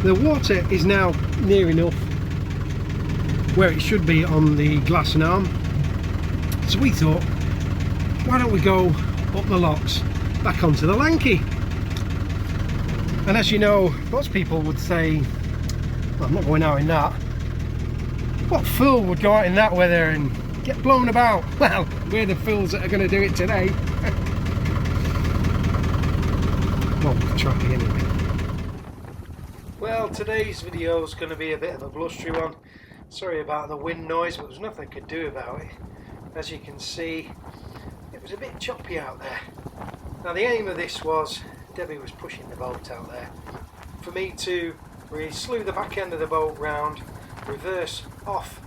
The water is now near enough where it should be on the Glasson arm, so we thought, why don't we go up the locks back onto the Lanky? And as you know, most people would say, well, I'm not going out in that. What fool would go out in that weather and get blown about? Well, we're the fools that are going to do it today. Well, we'll try anyway. Well, today's video is going to be a bit of a blustery one. Sorry about the wind noise, but there's nothing I could do about it. As you can see, it was a bit choppy out there. Now the aim of this was, Debbie was pushing the boat out there, for me to really slew the back end of the boat round, reverse off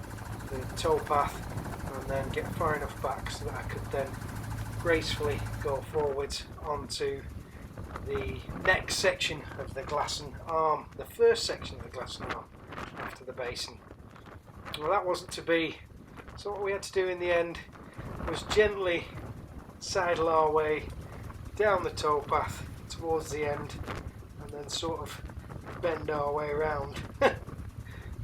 the towpath, and then get far enough back so that I could then gracefully go forwards onto the next section of the Glasson arm, the first section of the Glasson arm after the basin. Well, that wasn't to be, so what we had to do in the end was gently sidle our way down the towpath towards the end and then sort of bend our way around.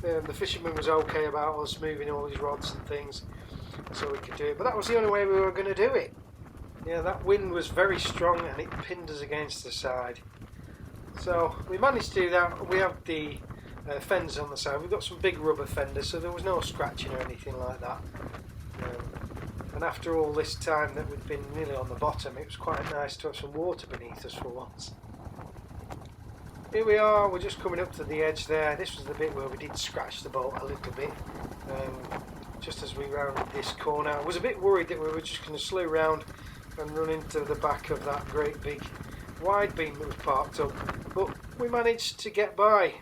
The fisherman was okay about us moving all his rods and things so we could do it, but that was the only way we were going to do it. Yeah, that wind was very strong and it pinned us against the side. So we managed to do that. We have the fenders on the side. We've got some big rubber fenders, so there was no scratching or anything like that. And after all this time that we'd been nearly on the bottom, it was quite nice to have some water beneath us for once. Here we are, we're just coming up to the edge there. This was the bit where we did scratch the boat a little bit, just as we rounded this corner. I was a bit worried that we were just going to slow round and run into the back of that great big wide beam that was parked up, but we managed to get by.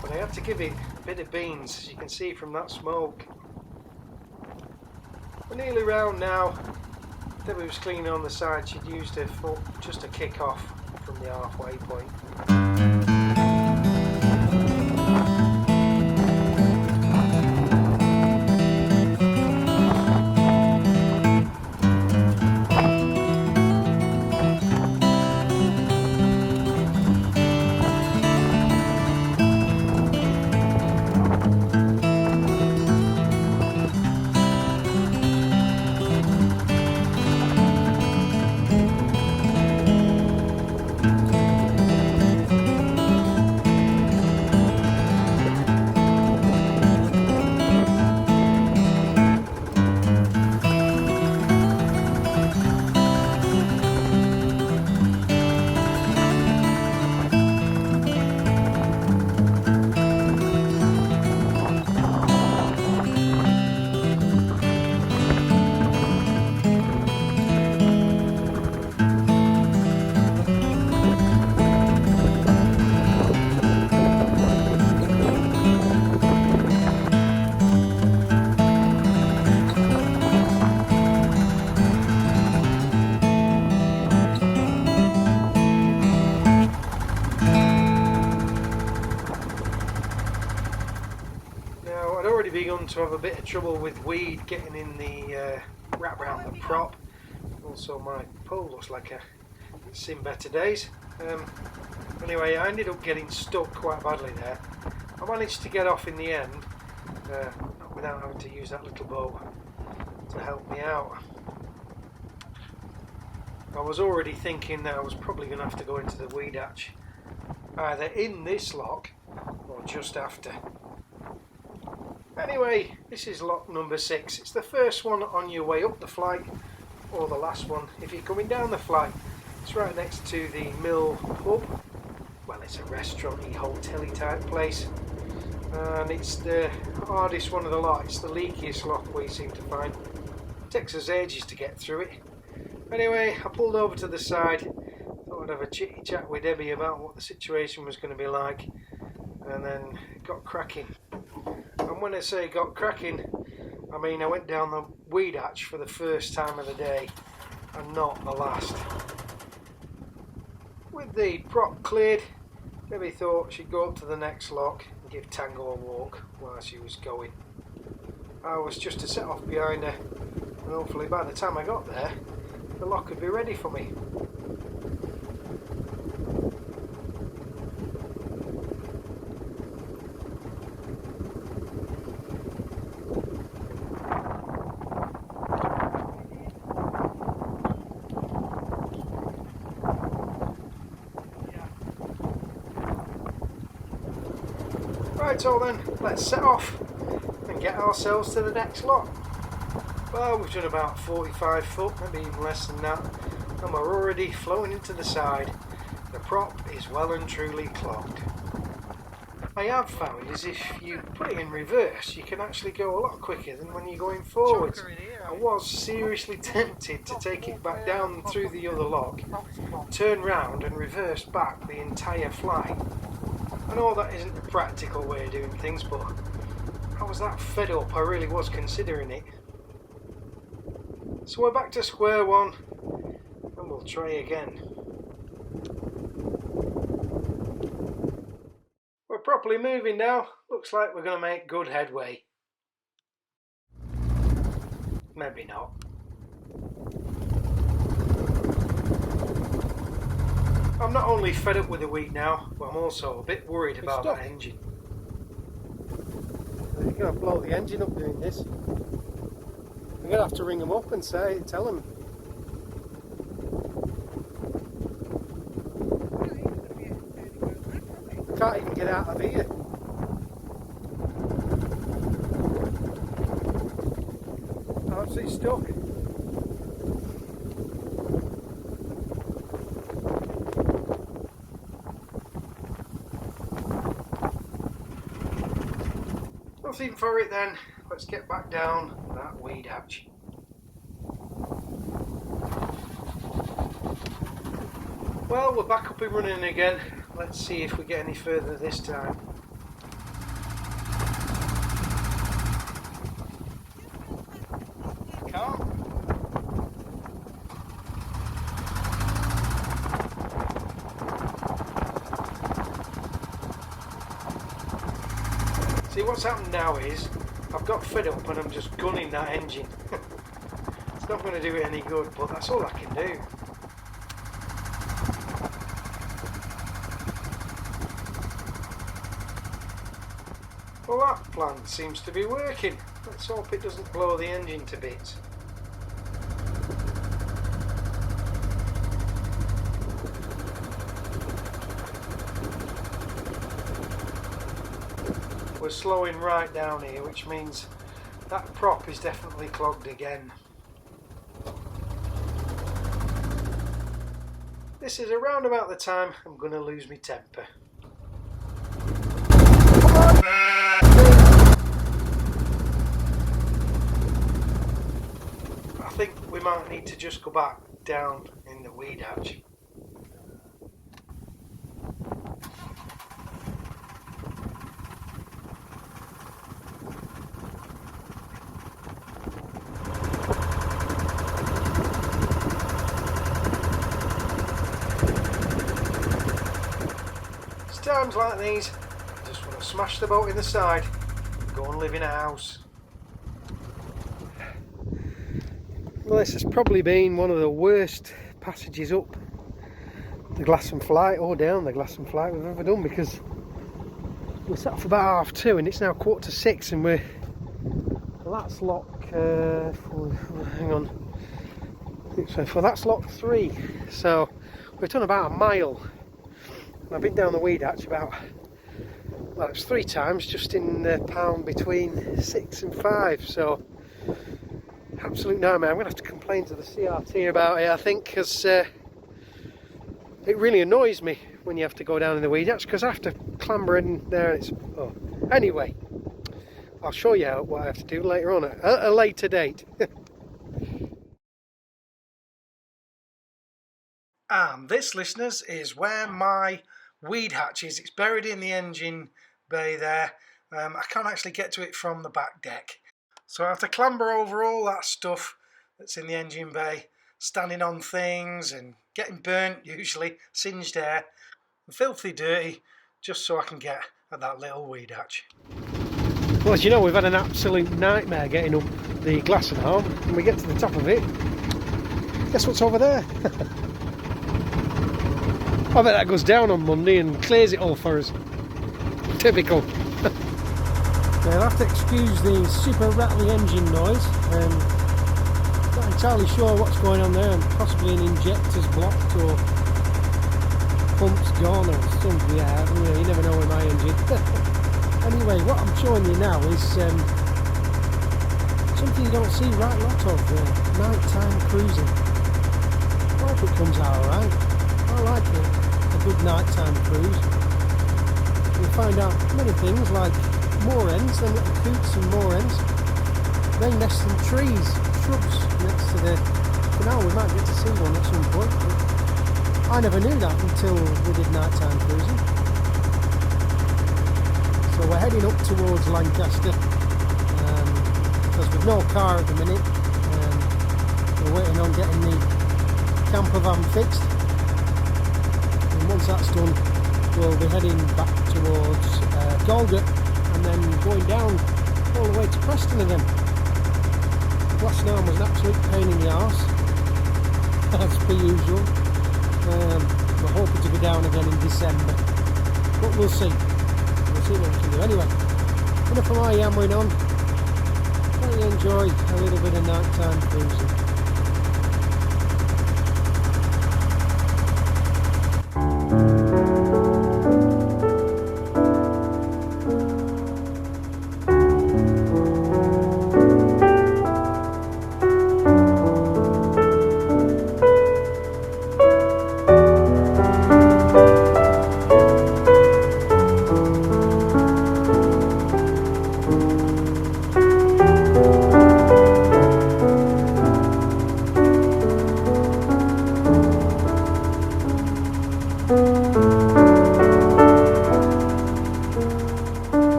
But I had to give it a bit of beans, as you can see from that smoke. We're nearly round now. Debbie was cleaning on the side. She'd used her foot just to kick off from the halfway point. Begun to have a bit of trouble with weed getting in the wrap around the prop. Also my pole looks like it's seen better days. Anyway, I ended up getting stuck quite badly there. I managed to get off in the end, not without having to use that little boat to help me out. I was already thinking that I was probably going to have to go into the weed hatch either in this lock or just after. Anyway, this is lock number 6. It's the first one on your way up the flight, or the last one if you're coming down the flight. It's right next to the Mill pub. Well, it's a restaurant-y, hotel-y type place. And it's the hardest one of the lot. It's the leakiest lock we seem to find. It takes us ages to get through it. Anyway, I pulled over to the side. Thought I'd have a chitty chat with Debbie about what the situation was going to be like. And then got cracking. And when I say got cracking, I mean I went down the weed hatch for the first time of the day and not the last. With the prop cleared, Debbie thought she'd go up to the next lock and give Tango a walk while she was going. I was just to set off behind her, and hopefully by the time I got there, the lock would be ready for me. Right, so then, let's set off and get ourselves to the next lot. Well, we've done about 45 foot, maybe even less than that, and we're already flowing into the side. The prop is well and truly clogged. I have found is if you put it in reverse, you can actually go a lot quicker than when you're going forwards. I was seriously tempted to take it back down through the other lock, turn round and reverse back the entire flight. I know that isn't a practical way of doing things, but I was that fed up, I really was considering it. So we're back to square one, and we'll try again. We're properly moving now. Looks like we're going to make good headway. Maybe not. I'm not only fed up with the wheat now, but I'm also a bit worried about that engine. You're going to blow the engine up doing this. I'm going to have to ring them up and tell them. Can't even get out of here. I'm absolutely stuck. Nothing for it then. Let's get back down that weed hatch. Well, we're back up and running again. Let's see if we get any further this time. Can't. See, what's happened now is I've got fed up and I'm just gunning that engine. It's not going to do it any good, but that's all I can do. Well, that plan seems to be working. Let's hope it doesn't blow the engine to bits. We're slowing right down here, which means that prop is definitely clogged again. This is around about the time I'm going to lose my temper. I think we might need to just go back down in the weed hatch. It's times like these, I just want to smash the boat in the side and go and live in a house. Well, this has probably been one of the worst passages up the Glasson flight or down the Glasson flight we've ever done, because we sat for about 2:30 and it's now 6:15 and we're, well, that's lock, hang on, I think so, well, that's lock 3, so we've done about a mile. And I've been down the weed hatch about, well, it's 3 times just in the pound between 6 and 5, so absolute nightmare. I'm going to have to complain to the CRT about it, I think, because it really annoys me when you have to go down in the weed hatch, because I have to clamber in there and it's... Oh. Anyway, I'll show you what I have to do later on, at a later date. And this, listeners, is where my weed hatch is. It's buried in the engine bay there. I can't actually get to it from the back deck. So I have to clamber over all that stuff that's in the engine bay, standing on things and getting burnt, usually, singed air, and filthy dirty, just so I can get at that little weed hatch. Well, as you know, we've had an absolute nightmare getting up the Glasson arm, and we get to the top of it. Guess what's over there? I bet that goes down on Monday and clears it all for us. Typical. I'll have to excuse the super rattly engine noise. Not entirely sure what's going on there, and possibly an injector's blocked or pump's gone or something. Yeah, you never know with my engine. Anyway, what I'm showing you now is something you don't see right a lot of, nighttime cruising. I hope it comes out alright. I like it, a good nighttime cruise. You'll find out many things like moorhens, them little coots and moorhens. They nest in trees, shrubs next to the canal. We might get to see one at some point, but I never knew that until we did nighttime cruising. So we're heading up towards Lancaster because we've no car at the minute. We're waiting on getting the camper van fixed, and once that's done we'll be heading back towards Galgate and then going down all the way to Preston again. Glasson was an absolute pain in the arse, as per usual. We're hoping to be down again in December, but we'll see. We'll see what we can do. Anyway, enough of my yammering on. Let me enjoy a little bit of nighttime cruising.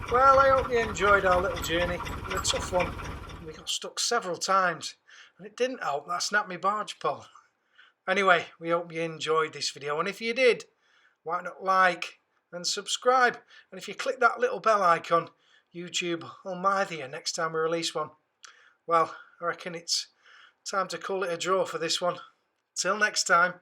Well, I hope you enjoyed our little journey. It was a tough one. We got stuck several times and it didn't help that I snapped my barge pole. Anyway, we hope you enjoyed this video, and if you did, why not like and subscribe? And if you click that little bell icon, YouTube will mither you next time we release one. Well, I reckon it's time to call it a draw for this one. Till next time.